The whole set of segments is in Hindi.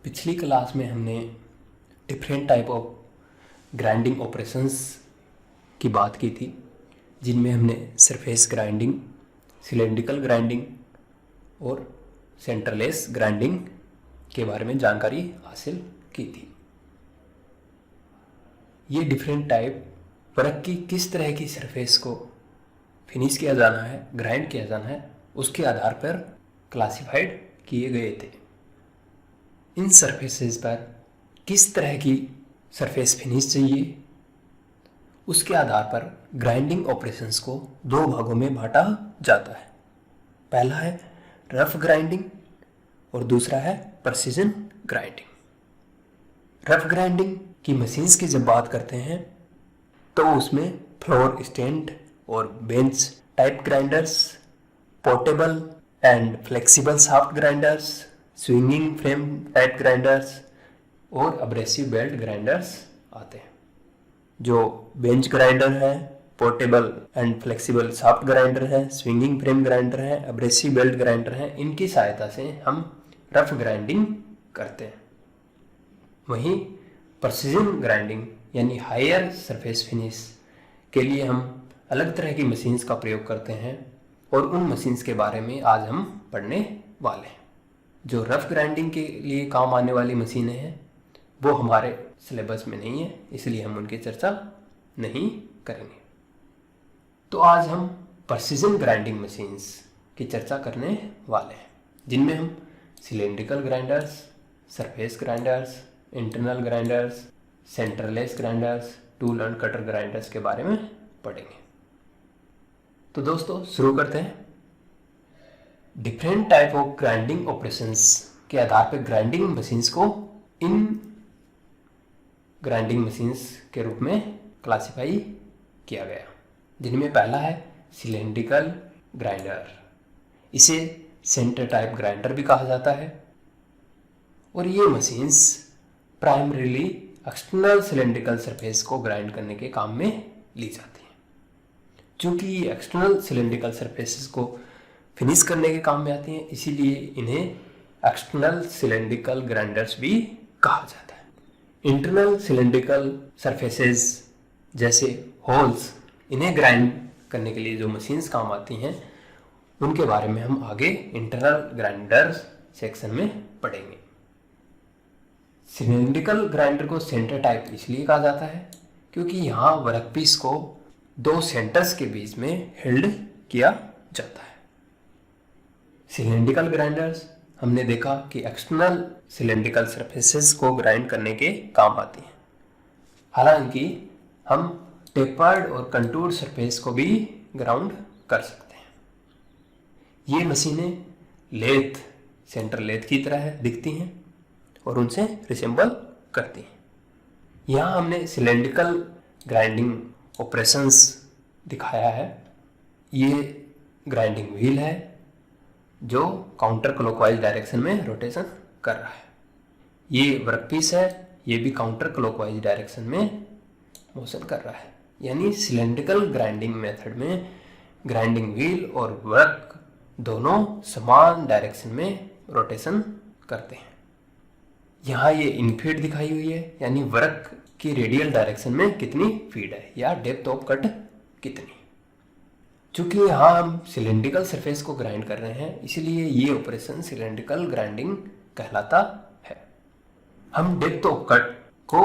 पिछली क्लास में हमने different type of grinding operations की बात की थी, जिनमें हमने सरफेस ग्राइंडिंग, सिलेंड्रिकल ग्राइंडिंग और सेंटरलेस ग्राइंडिंग के बारे में जानकारी हासिल की थी। ये डिफरेंट टाइप वर्क की किस तरह की सरफेस को फिनिश किया जाना है, ग्राइंड किया जाना है, उसके आधार पर क्लासिफाइड किए गए थे। इन सरफेसेस पर किस तरह की सरफेस फिनिश चाहिए, उसके आधार पर ग्राइंडिंग ऑपरेशंस को दो भागों में बांटा जाता है। पहला है रफ ग्राइंडिंग और दूसरा है प्रिसीजन ग्राइंडिंग। रफ ग्राइंडिंग की मशीन्स की जब बात करते हैं तो उसमें फ्लोर स्टैंड और bench type grinders, portable and flexible shaft grinders, swinging frame type grinders और अब्रेसिव बेल्ट ग्राइंडर्स आते हैं। जो बेंच ग्राइंडर है, portable and flexible shaft grinder है, स्विंगिंग फ्रेम ग्राइंडर है, अब्रेसिव बेल्ट ग्राइंडर है, इनकी सहायता से हम रफ ग्राइंडिंग करते हैं। वहीं प्रिसीजन ग्राइंडिंग यानी हायर सरफेस फिनिश के लिए हम अलग तरह की मशीन्स का प्रयोग करते हैं और उन मशीन्स के बारे में आज हम पढ़ने वाले हैं। जो रफ ग्राइंडिंग के लिए काम आने वाली मशीनें हैं वो हमारे सिलेबस में नहीं है, इसलिए हम उनकी चर्चा नहीं करेंगे। तो आज हम प्रिसीजन ग्राइंडिंग मशीन्स की चर्चा करने वाले हैं, जिनमें हम cylindrical grinders, surface grinders, internal grinders, centreless grinders, tool end cutter grinders के बारे में पढ़ेंगे। तो दोस्तों शुरू करते हैं। Different type of grinding operations के आधार पर ग्राइंडिंग मशीन्स को इन ग्राइंडिंग मशीन्स के रूप में क्लासिफाई किया गया, जिनमें पहला है सिलेंड्रिकल ग्राइंडर। इसे सेंटर टाइप ग्राइंडर भी कहा जाता है और ये machines primarily external cylindrical surface को ग्राइंड करने के काम में ली जाती हैं। चूँकि ये एक्सटर्नल सिलेंड्रिकल सरफेसेस को फिनिश करने के काम में आती हैं, इसीलिए इन्हें एक्सटर्नल सिलेंड्रिकल ग्राइंडर्स भी कहा जाता है। इंटरनल सिलेंड्रिकल सरफेसेस जैसे होल्स, इन्हें ग्राइंड करने के लिए जो मशीन्स काम आती हैं उनके बारे में हम आगे इंटरनल ग्राइंडर्स सेक्शन में पढ़ेंगे। सिलेंड्रिकल ग्राइंडर को सेंटर टाइप इसलिए कहा जाता है क्योंकि यहाँ वर्कपीस को दो सेंटर्स के बीच में हेल्ड किया जाता है। सिलेंड्रिकल ग्राइंडर्स हमने देखा कि एक्सटर्नल सिलेंड्रिकल सरफेसेस को ग्राइंड करने के काम आती हैं, हालांकि हम टेपर्ड और कंटूर सरफेस को भी ग्राउंड कर सकते हैं। ये मशीनें लेथ, सेंटर लेथ की तरह दिखती हैं और उनसे रिसेंबल करती हैं। यहाँ हमने सिलेंड्रिकल ग्राइंडिंग ऑपरेशंस दिखाया है। ये ग्राइंडिंग व्हील है जो काउंटर क्लॉकवाइज डायरेक्शन में रोटेशन कर रहा है। ये वर्कपीस है, ये भी काउंटर क्लॉकवाइज डायरेक्शन में मोशन कर रहा है। यानी सिलेंड्रिकल ग्राइंडिंग मेथड में ग्राइंडिंग व्हील और वर्क दोनों समान डायरेक्शन में रोटेशन करते हैं। यहाँ ये इनफीड दिखाई हुई है, यानी वर्क की रेडियल डायरेक्शन में कितनी फीड है या डेप्थ ऑफ कट कितनी। चूंकि यहाँ हम सिलेंड्रिकल सरफेस को ग्राइंड कर रहे हैं, इसलिए ये ऑपरेशन सिलेंड्रिकल ग्राइंडिंग कहलाता है। हम डेप्थ ऑफ कट को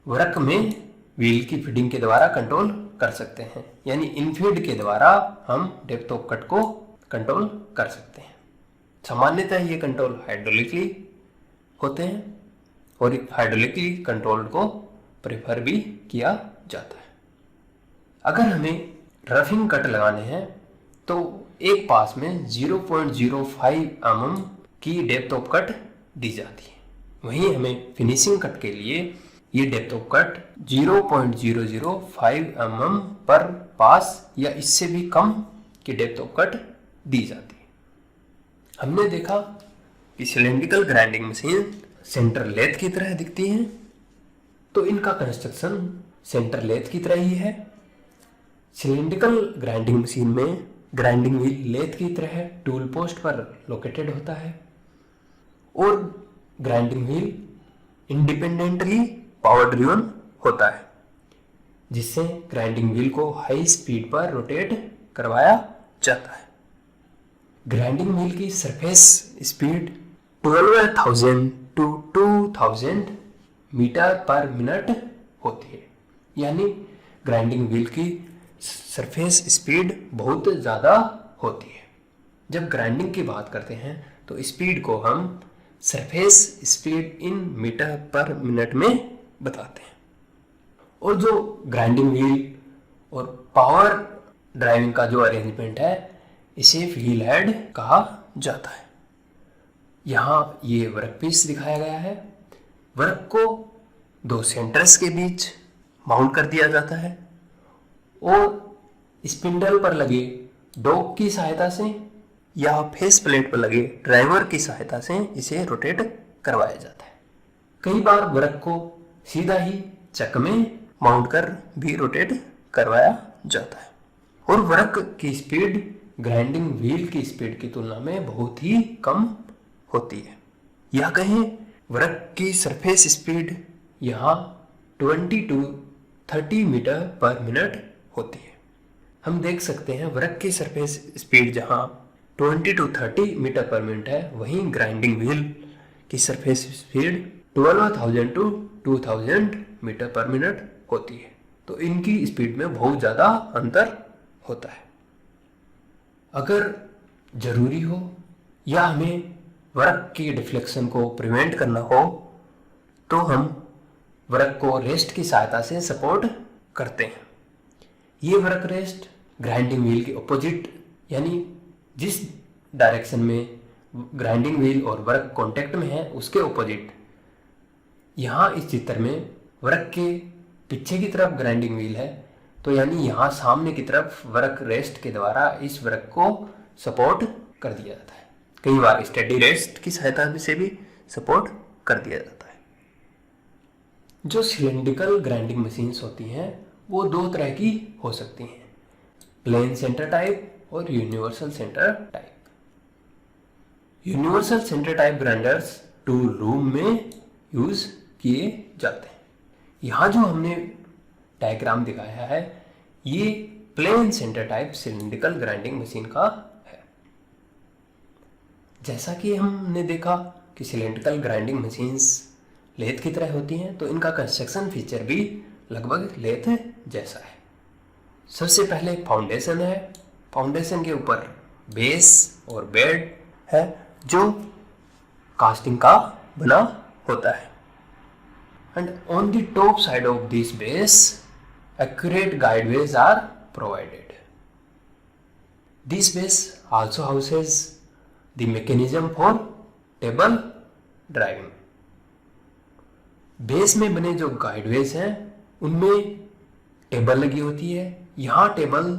वर्क में व्हील की फीडिंग के द्वारा कंट्रोल कर सकते हैं, यानी इनफीड के द्वारा हम डेप्थ ऑफ कट को कंट्रोल कर सकते हैं। सामान्यतः ये कंट्रोल हाइड्रोलिकली होते हैं और हाइड्रोलिकली कंट्रोल को प्रेफर भी किया जाता है। अगर हमें रफिंग कट लगाने हैं तो एक पास में 0.05 mm की डेप्थ ऑफ कट दी जाती है। वहीं हमें फिनिशिंग कट के लिए ये डेप्थ ऑफ कट 0.005 mm पर पास या इससे भी कम की डेप्थ ऑफ कट दी जाती है। हमने देखा कि cylindrical grinding machine centre lathe की तरह दिखती हैं, तो इनका कंस्ट्रक्शन सेंटर लेथ की तरह ही है। सिलेंड्रिकल ग्राइंडिंग मशीन में ग्राइंडिंग व्हील लेथ की तरह टूल पोस्ट पर लोकेटेड होता है और grinding wheel independently power driven होता है, जिससे ग्राइंडिंग व्हील को हाई स्पीड पर रोटेट करवाया जाता है। ग्राइंडिंग व्हील की surface speed 12,000 to 2,000 metre per minute होती है, यानी ग्राइंडिंग व्हील की सरफेस स्पीड बहुत ज़्यादा होती है। जब ग्राइंडिंग की बात करते हैं तो स्पीड को हम surface speed in metre per minute में बताते हैं। और जो ग्राइंडिंग व्हील और पावर ड्राइविंग का जो अरेंजमेंट है, इसे व्हील हेड कहा जाता है। यहाँ ये वर्क पीस दिखाया गया है। वर्क को दो सेंटर्स के बीच माउंट कर दिया जाता है और स्पिंडल पर लगे डॉग की सहायता से या फेस प्लेट पर लगे ड्राइवर की सहायता से इसे रोटेट करवाया जाता है। कई बार वर्क को सीधा ही चक में माउंट कर भी रोटेट करवाया जाता है। और वर्क की स्पीड ग्राइंडिंग व्हील की स्पीड की तुलना में बहुत ही कम होती है। या कहें वर्क की सरफेस स्पीड यहाँ 20 to 30 मीटर पर मिनट होती है। हम देख सकते हैं वर्क की सरफेस स्पीड जहाँ 20 to 30 मीटर पर मिनट है, वहीं ग्राइंडिंग व्हील की surface speed 12,000 to 2,000 metre per minute होती है। तो इनकी स्पीड में बहुत ज़्यादा अंतर होता है। अगर जरूरी हो या हमें वर्क की डिफ्लेक्शन को प्रिवेंट करना हो तो हम वर्क को रेस्ट की सहायता से सपोर्ट करते हैं। ये वर्क रेस्ट ग्राइंडिंग व्हील के ऑपोजिट, यानी जिस डायरेक्शन में ग्राइंडिंग व्हील और वर्क कांटेक्ट में है उसके ऑपोजिट, यहाँ इस चित्र में वर्क के पीछे की तरफ ग्राइंडिंग व्हील है, तो यानी यहाँ सामने की तरफ वर्क रेस्ट के द्वारा इस वर्क को सपोर्ट कर दिया जाता है। कई बार स्टेडी रेस्ट की सहायता से भी सपोर्ट कर दिया जाता है। जो सिलेंड्रिकल ग्राइंडिंग मशीन्स होती हैं वो दो तरह की हो सकती हैं, प्लेन सेंटर टाइप और universal centre type. Universal centre type grinders tool room में यूज किए जाते हैं। यहाँ जो हमने डायग्राम दिखाया है ये plane centre type cylindrical grinding machine का है। जैसा कि हमने देखा कि सिलिंड्रिकल ग्राइंडिंग मशीन्स लेथ की तरह होती हैं, तो इनका कंस्ट्रक्शन फीचर भी लगभग लेथ जैसा है। सबसे पहले फाउंडेशन है। फाउंडेशन के ऊपर बेस और बेड है जो कास्टिंग का बना होता है। And on the top side of this base, accurate guideways are provided. This base also houses the mechanism for table driving. Base में बने जो गाइडवेज हैं उनमें टेबल लगी होती है। यहाँ टेबल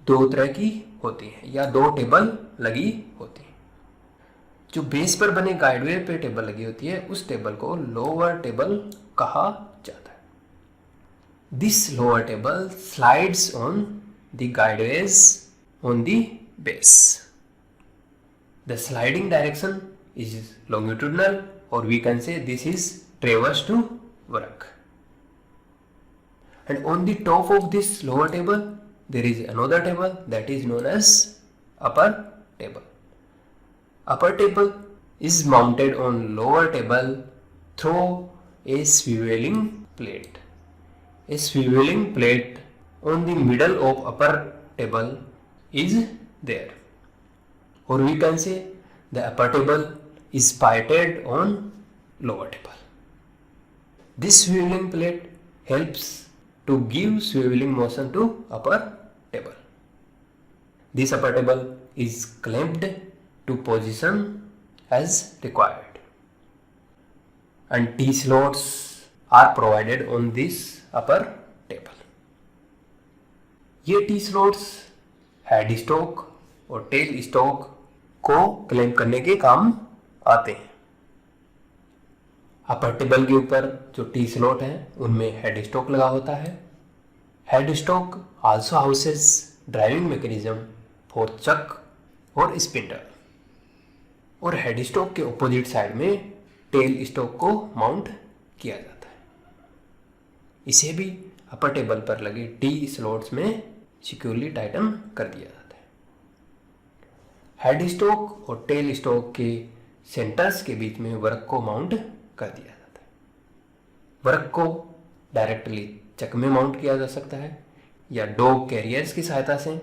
दो तरह की होती है या दो टेबल लगी होती है। जो बेस पर बने गाइडवे पे टेबल लगी होती है उस टेबल को लोअर टेबल कहा जाता है। This lower table slides on the गाइडवेज on the base. The sliding direction is longitudinal or we can say this is transverse to work. And on the top of this lower table there is another table that is known as upper table. Upper table is mounted on lower table through a swiveling plate. A swiveling plate on the middle of upper table is there, or we can say the upper table is pivoted on lower table. This swiveling plate helps to give swiveling motion to upper table. This upper table is clamped to position as required, and T slots are provided on this upper table. ये T slots हेड स्टॉक और टेल स्टॉक को क्लैंप करने के काम आते हैं। अपर टेबल के ऊपर जो टी स्लॉट है उनमें हेड स्टॉक लगा होता है। Head stock also houses driving mechanism for chuck और स्पिंडल, और हेड स्टॉक के ऑपोजिट साइड में टेल स्टॉक को माउंट किया जाता है। इसे भी अपर टेबल पर लगे टी स्लॉट्स में सिक्योरली टाइटन कर दिया जाता है। हेड स्टॉक और टेल स्टॉक के सेंटर्स के बीच में वर्क को माउंट कर दिया जाता है। वर्क को डायरेक्टली चक में माउंट किया जा सकता है या डॉग कैरियर्स की सहायता से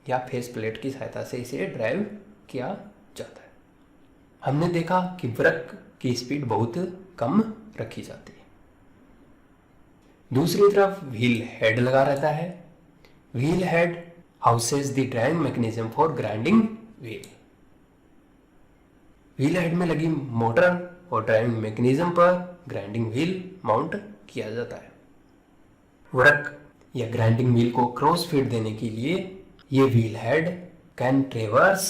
या फेस प्लेट की सहायता से इसे ड्राइव किया जाता है। हमने देखा कि वर्क की स्पीड बहुत कम रखी जाती है। दूसरी तरफ व्हील हेड लगा रहता है। Wheel head houses the driving mechanism for grinding wheel. Wheel head में लगी मोटर और ड्राइविंग मैकेनिज्म पर ग्राइंडिंग व्हील माउंट किया जाता है। वर्क या ग्राइंडिंग व्हील को क्रॉस फीड देने के लिए ये व्हील हेड कैन ट्रेवर्स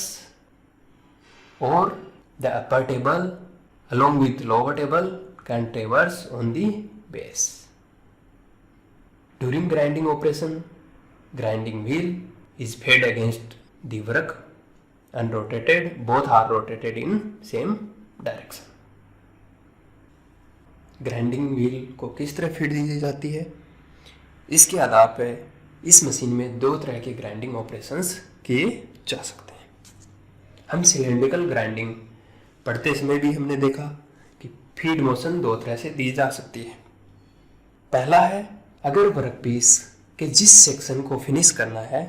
और the upper table along with lower table can traverse on the base. During grinding operation, grinding wheel is fed against the work and rotated. Both are rotated in same direction. Grinding wheel को किस तरह फीड दी जाती है, इसके आधार पर इस मशीन में दो तरह के ग्राइंडिंग ऑपरेशंस किए जा सकते हैं। हम सिलेंड्रिकल ग्राइंडिंग पढ़ते समय भी हमने देखा कि फीड मोशन दो तरह से दी जा सकती है। पहला है, अगर वर्कपीस के जिस सेक्शन को फिनिश करना है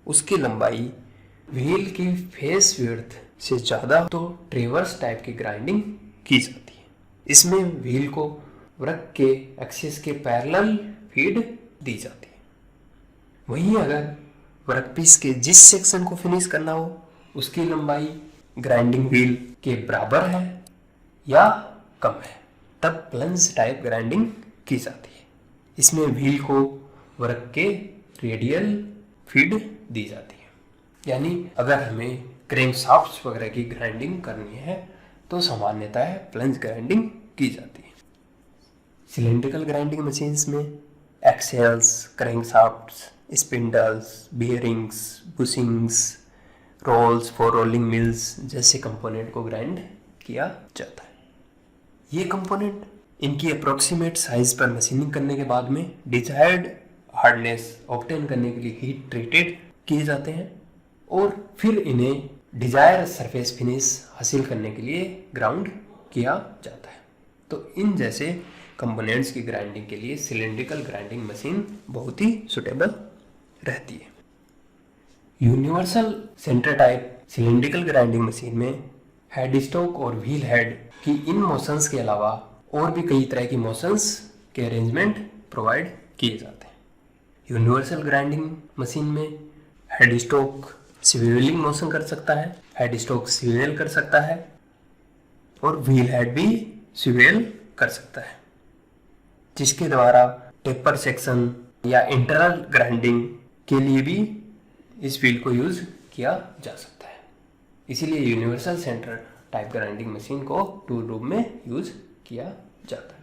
उसकी लंबाई व्हील की फेस विड्थ से ज़्यादा तो ट्रेवर्स टाइप की ग्राइंडिंग की जाती है। इसमें व्हील को वर्क के एक्सिस के पैरेलल फीड दी जाती है। वहीं अगर वर्कपीस के जिस सेक्शन को फिनिश करना हो उसकी लंबाई ग्राइंडिंग व्हील के बराबर है या कम है, तब प्लंज टाइप ग्राइंडिंग की जाती है। इसमें व्हील को वर्क के रेडियल फीड दी जाती है। यानी अगर हमें क्रैंकशाफ्ट्स वगैरह की ग्राइंडिंग करनी है तो सामान्यतः प्लंज ग्राइंडिंग की जाती है। सिलेंड्रिकल ग्राइंडिंग मशीन्स में axles, crankshafts, spindles, bearings, bushings, rolls for rolling mills जैसे कंपोनेंट को ग्राइंड किया जाता है। ये कंपोनेंट इनकी अप्रोक्सीमेट साइज पर मशीनिंग करने के बाद में डिजायर्ड हार्डनेस ऑब्टेन करने के लिए हीट ट्रीटेड किए जाते हैं और फिर इन्हें डिजायर सरफेस फिनिश हासिल करने के लिए ग्राउंड किया जाता है। तो इन जैसे कंपोनेंट्स की ग्राइंडिंग के लिए सिलेंड्रिकल ग्राइंडिंग मशीन बहुत ही सुटेबल रहती है। Universal centre type cylindrical grinding machine में हेड स्टॉक और व्हील हेड की इन मोशंस के अलावा और भी कई तरह की मोशंस के अरेंजमेंट प्रोवाइड किए जाते हैं। यूनिवर्सल ग्राइंडिंग मशीन में हेड स्टॉक स्विवेलिंग मोशन कर सकता है, हेड स्टॉक स्विवेल कर सकता है और व्हील हेड भी स्विवेल कर सकता है, जिसके द्वारा टेपर सेक्शन या इंटरनल ग्राइंडिंग के लिए भी इस व्हील को यूज किया जा सकता है। इसीलिए universal centre type grinding machine को टूल रूम में यूज किया जाता है।